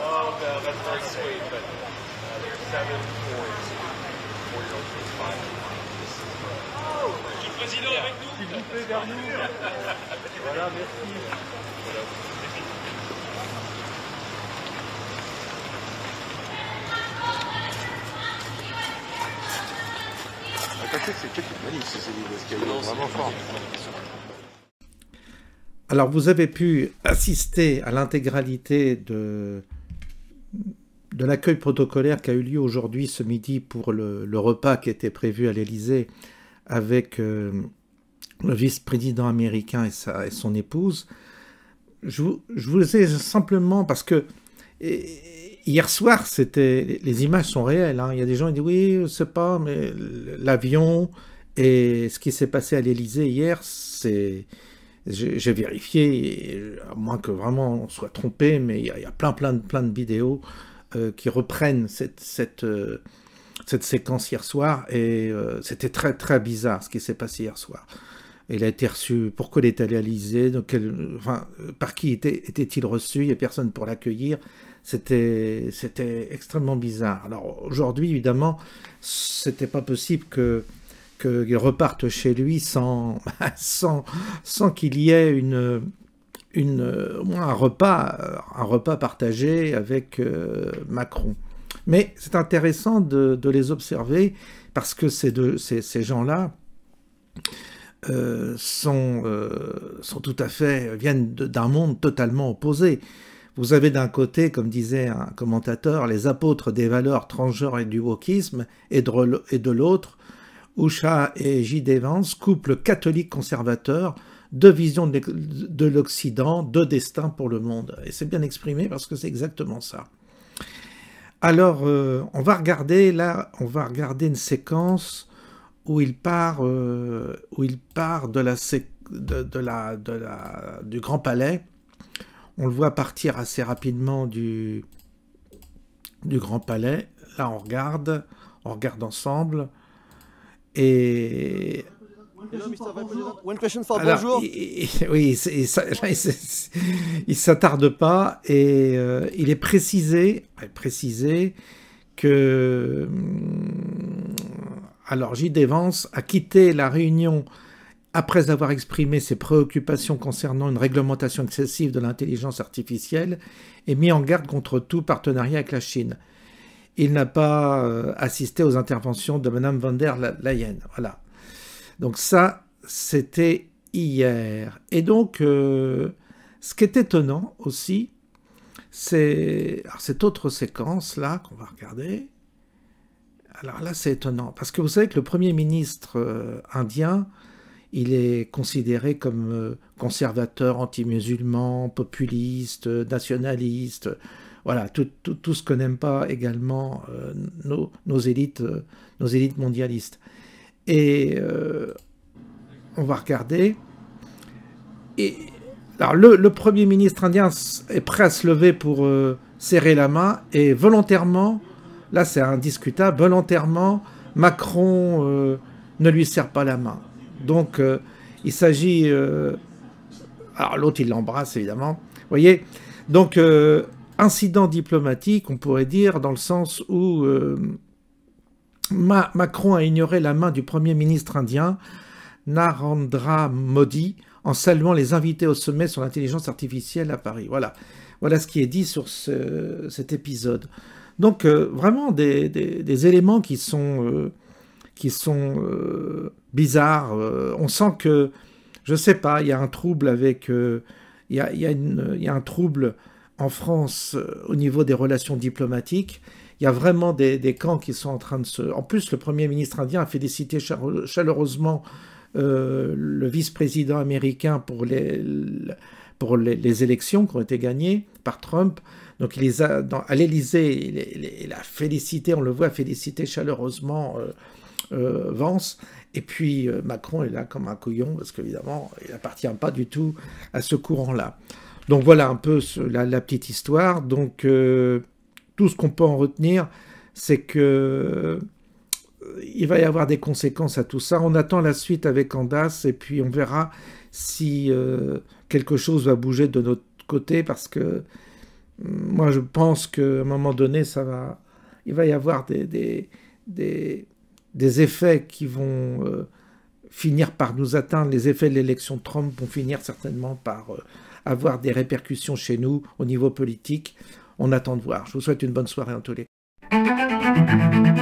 Oh, no, that's very sweet, but there's 7 boys. 4-year-old is 5. Monsieur le Président, avec nous. S'il vous plaît, vers nous. Voilà, merci. Alors, vous avez pu assister à l'intégralité de l'accueil protocolaire qui a eu lieu aujourd'hui, ce midi, pour le repas qui était prévu à l'Élysée avec le vice-président américain et son épouse. Je vous ai simplement, parce que hier soir, les images sont réelles. Hein. Il y a des gens qui disent oui, je ne sais pas, mais l'avion et ce qui s'est passé à l'Élysée hier, j'ai vérifié, à moins que vraiment on soit trompé, mais il y a plein de vidéos qui reprennent cette séquence hier soir, et c'était très bizarre ce qui s'est passé hier soir. Il a été reçu, pourquoi il est allé à l'Élysée, par qui était-il reçu, il n'y a personne pour l'accueillir, c'était extrêmement bizarre. Alors aujourd'hui, évidemment, c'était pas possible qu'il reparte chez lui sans qu'il y ait au moins un repas partagé avec Macron. Mais c'est intéressant de les observer, parce que ces gens-là viennent d'un monde totalement opposé. Vous avez d'un côté, comme disait un commentateur, les apôtres des valeurs transgenres et du wokisme, et de l'autre, Usha et J.D. Vance, couple catholique conservateur, deux visions de l'Occident, deux destins pour le monde. Et c'est bien exprimé parce que c'est exactement ça. Alors, on va regarder une séquence où il part du Grand Palais. On le voit partir assez rapidement du Grand Palais. Là, on regarde ensemble. Et One question for bonjour. Oui, il s'attarde pas, et il est précisé que alors J.D. Vance a quitté la réunion après avoir exprimé ses préoccupations concernant une réglementation excessive de l'intelligence artificielle et mis en garde contre tout partenariat avec la Chine. Il n'a pas assisté aux interventions de Mme von der Leyen. Voilà. Donc ça, c'était hier. Et donc, ce qui est étonnant aussi, c'est cette autre séquence-là qu'on va regarder. Alors là, c'est étonnant, parce que vous savez que le Premier ministre indien, il est considéré comme conservateur, anti-musulman, populiste, nationaliste, voilà, tout ce que n'aiment pas également nos élites mondialistes. Et on va regarder. Et alors le Premier ministre indien est prêt à se lever pour serrer la main, et volontairement, là c'est indiscutable, volontairement, Macron ne lui serre pas la main. Donc il s'agit... alors l'autre il l'embrasse évidemment. Vous voyez, donc incident diplomatique, on pourrait dire, dans le sens où Macron a ignoré la main du Premier ministre indien, Narendra Modi, en saluant les invités au sommet sur l'intelligence artificielle à Paris. Voilà, voilà ce qui est dit sur cet épisode. Donc vraiment des éléments qui sont bizarres. On sent que, je sais pas, il y a un trouble avec, il y a un trouble en France au niveau des relations diplomatiques. Il y a vraiment des camps qui sont en train de se... En plus, le Premier ministre indien a félicité chaleureusement le vice-président américain pour les élections qui ont été gagnées par Trump. Donc il les a, à l'Élysée, il a félicité, on le voit féliciter chaleureusement Vance. Et puis Macron est là comme un couillon, parce qu'évidemment, il n'appartient pas du tout à ce courant-là. Donc voilà un peu la petite histoire. Donc tout ce qu'on peut en retenir, c'est que il va y avoir des conséquences à tout ça. On attend la suite avec Andas et puis on verra si quelque chose va bouger de notre côté, parce que moi je pense qu'à un moment donné, il va y avoir des effets qui vont finir par nous atteindre. Les effets de l'élection de Trump vont finir certainement par avoir des répercussions chez nous au niveau politique. On attend de voir. Je vous souhaite une bonne soirée en tous les cas.